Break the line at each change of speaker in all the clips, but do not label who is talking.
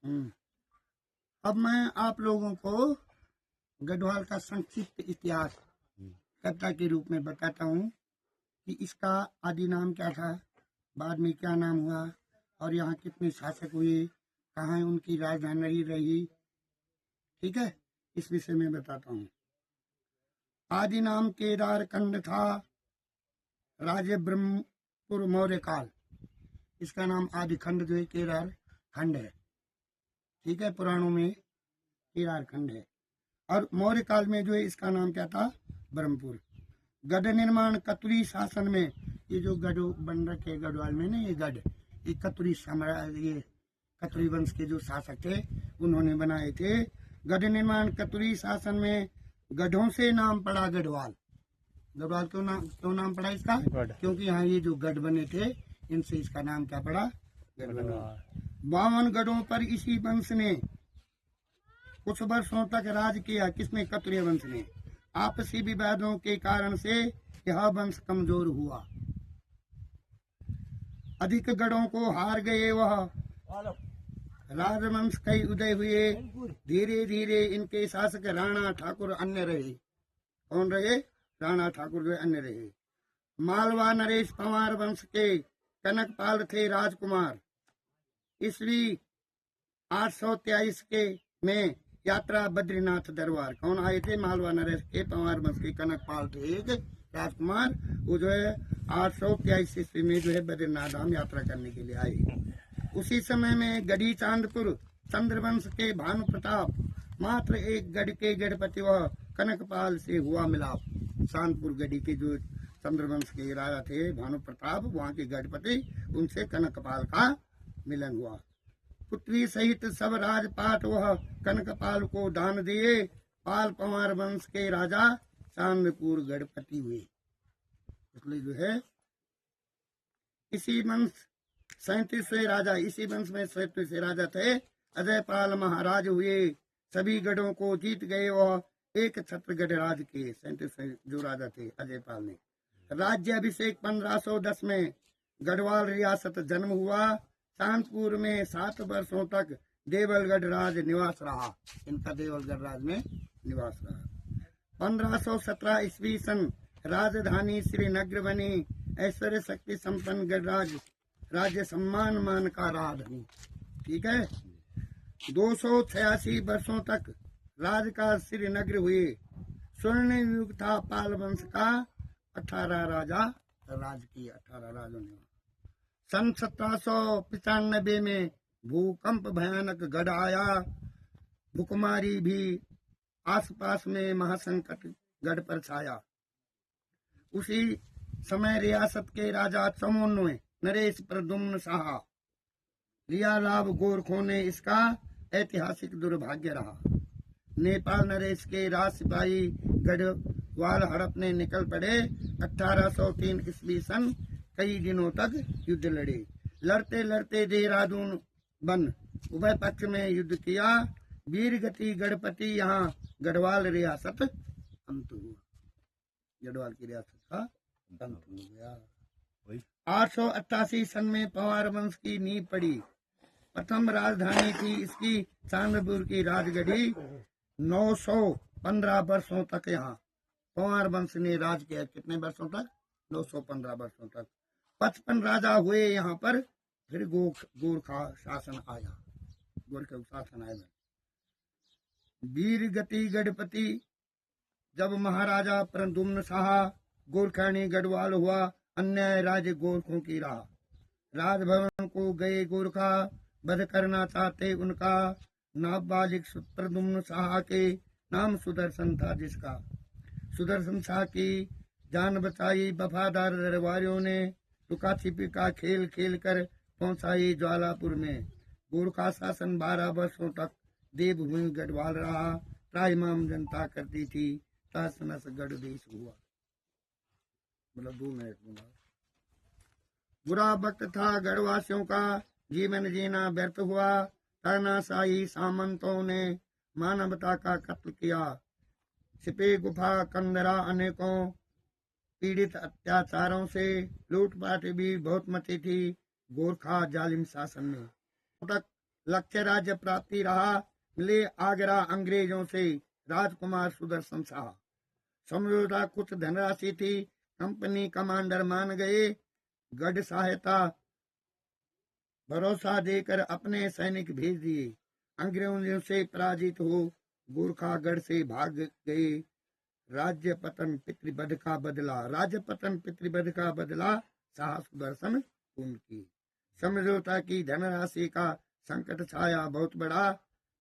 हम्म। अब मैं आप लोगों को गढ़वाल का संक्षिप्त इतिहास कथा के रूप में बताता हूँ कि इसका आदि नाम क्या था, बाद में क्या नाम हुआ, और यहाँ कितने शासक हुए, कहाँ उनकी राजधानी रही। ठीक है, इस विषय में बताता हूँ। आदि नाम केदार खंड था, राजे ब्रह्मपुर मौर्य काल। इसका नाम आदि खंड जो है केदार खंड है। ठीक है, पुराणों में केदार खंड है। और मौर्य काल में जो है इसका नाम क्या था, ब्रह्मपुर। गढ़ निर्माण कतुरी शासन में, ये जो गढ़ बन रखे गढ़वाल में ना, ये गढ़, ये कतुरी साम्राज्य, ये कतुरी वंश के जो शासक थे उन्होंने बनाए थे। गढ़ निर्माण कतुरी शासन में गढ़ों से नाम पड़ा गढ़वाल। गढ़वाल क्यों नाम पड़ा इसका? क्योंकि यहाँ ये जो गढ़ बने थे इनसे इसका नाम क्या पड़ा, गढ़वाल। 52 गढ़ों पर इसी वंश ने कुछ वर्षों तक राज किया। किसने? कतुरी वंश ने। आपसी विवादों के कारण से यह वंश कमजोर हुआ, अधिक गढ़ों को हार गए। वह राजवंश कई उदय हुए। धीरे धीरे इनके शासक राणा ठाकुर अन्य रहे। कौन रहे? राणा ठाकुर जो अन्य रहे। मालवा नरेश पंवार वंश के कनकपाल थे राजकुमार। ईस्वी 823 के में यात्रा बद्रीनाथ दरबार। कौन आए थे? मालवा नरेश के पंवार वंश के कनकपाल थे एक राजकुमार। वो जो है 823 ईस्वी में जो है बद्रीनाथ धाम यात्रा करने के लिए आए। उसी समय में गढ़ी चांदपुर चंद्रवंश के भानु प्रताप, मात्र एक गढ़ के गढ़पति वह कनकपाल से हुआ मिलाप। चांदपुर गढ़ी के जो चंद्रवंश के राजा थे भानु प्रताप, वहाँ के गढ़पति, उनसे कनकपाल का मिलन हुआ। पुत्री सहित सब राजपाट वह कनकपाल को दान दिए। पाल पंवार वंश के राजा चांदपुर गढ़पति हुए। इसलिए जो है इसी वंश 37वें राजा, इसी वंश में 37वें राजा थे अजय पाल महाराज हुए। सभी गढ़ों को जीत गए। वह एक छत्रगढ़ राज के 37वें जो राजा थे अजय पाल ने। राज्याभिषेक 1510 में गढ़वाल रियासत जन्म हुआ। चांदपुर में 7 वर्षों तक देवलगढ़ राज निवास रहा। इनका देवलगढ़ राज में निवास रहा। 1517 ईस्वी सन राजधानी श्रीनगर बनी। ऐश्वर्य शक्ति संपन्न गढ़राज राज्य सम्मान मान का राजधानी। ठीक है, 286 वर्षों तक राज का श्रीनगर हुए। स्वर्ण युग था पाल वंश का। 18 राजा राज किए, 18 राजों ने। सन 1795 में भूकंप भयानक गढ़ आया। भूकमारी भी आसपास में महासंकट गढ़ पर छाया। उसी समय रियासत के राजा चमोन्नों नरेश प्रद्युम्न शाह लिया लाभ। गोरखों ने इसका ऐतिहासिक दुर्भाग्य रहा। नेपाल नरेश के राज सिपाही गढ़वाल हड़पने निकल पड़े। 1803 ईस्वी सन कई दिनों तक युद्ध लड़े। लड़ते लड़ते देहरादून बन उभय पक्ष में युद्ध किया। वीरगति गढ़पति यहाँ गढ़वाल रियासत अंत हुआ। गढ़वाल की रियासत का अंत हो गया। 888 सन में पंवार वंश की नींव पड़ी। प्रथम राजधानी थी इसकी चांदपुर की राजगढ़ी। 915 वर्षों तक यहाँ पंवार वंश ने राज किया। कितने वर्षों तक? 915 वर्षों तक। 55 राजा हुए यहाँ पर। फिर गोरखा शासन आया, गोरखा शासन आया। वीरगति गढ़पति जब महाराजा प्रद्युम्न शाह गोरखानी गढ़वाल हुआ। अन्याय राज्य गोरखों की रहा। राजभवन को गए गोरखा, वध करना चाहते उनका। नाबालिग प्रद्युम्न शाह के नाम सुदर्शन था जिसका। सुदर्शन शाह की जान बचाई वफादार दरबारियों ने। लुका छिपी का खेल खेल कर पहुंचाई ज्वालापुर में। गोरखा शासन 12 वर्षों तक देवभूमि गढ़वाल रहा। त्राहिमाम जनता करती थी। तहस नहस गढ़ देश हुआ। मतलब 2 मिनट दूंगा। बुरा वक्त था गढ़वासियों का। जीवन जीना व्यर्थ हुआ। तानाशाही सामंतों ने मानवता का कत्ल किया। छिपे गुफा कंदरा अनेकों पीड़ित अत्याचारों से। लूटपाट भी बहुत मची थी गोरखा जालिम शासन में। तक लक्ष्य राज्य प्राप्ति रहा। मिले आगरा अंग्रेजों से राजकुमार सुदर्शन शाह। समझौता कुछ धनराशि थी, कंपनी कमांडर मान गए। गढ़ सहायता भरोसा देकर अपने सैनिक भेज दिए। अंग्रेजों से पराजित हो गोरखागढ़ से भाग गए। राज्य पतन पितृवध का बदला, राज्य पतन पितृवध का बदला शाह सुदर्शन पूर्ण की। समझौता की धनराशि का संकट छाया बहुत बड़ा।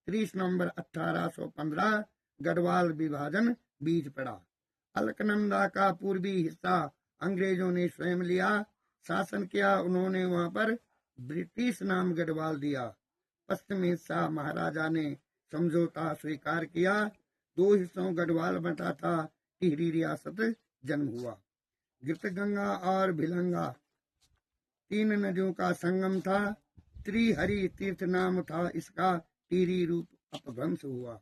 30 नवंबर 1815 गढ़वाल विभाजन बीच पड़ा। अलकनंदा का पूर्वी हिस्सा अंग्रेजों ने स्वयं लिया, शासन किया उन्होंने वहां पर। ब्रिटिश नाम गढ़वाल दिया। पश्चिमी हिस्सा महाराजा ने समझौता स्वीकार किया। 2 हिस्सों गढ़वाल बंटा था। टिहरी रियासत जन्म हुआ। गीतगंगा और भिलंगा 3 नदियों का संगम था। त्रिहरि तीर्थ नाम था इसका। टिहरी रूप अपभ्रंश हुआ।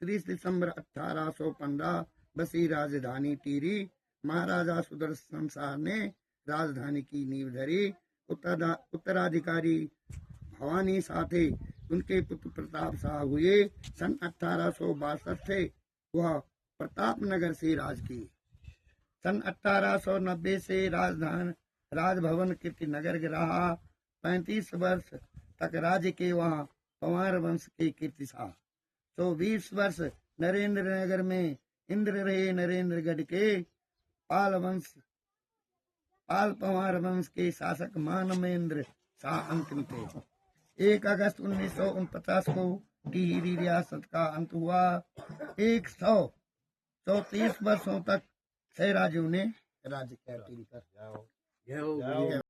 30 दिसंबर 1815 बसी राजधानी टिहरी। महाराजा सुदर्शन शाह ने राजधानी की नींव धरी। उत्तराधिकारी भवानी शाह थे, उनके पुत्र प्रताप शाह हुए। सन 1862 से वह प्रतापनगर से राज की। सन 1890 से राजभवन कीर्तिनगर रहा। 35 वर्ष तक राज्य के वहाँ पंवार वंश के कीर्ति शाह। 120 वर्ष नरेंद्र नगर में इंद्र रहे नरेंद्रगढ़ के। पाल पंवार वंश के शासक मानवेंद्र शाह अंतिम थे। 1 अगस्त 1949 को टिहरी रियासत का अंत हुआ। 134 वर्षों तक 6 राज्यों ने राज्य किया।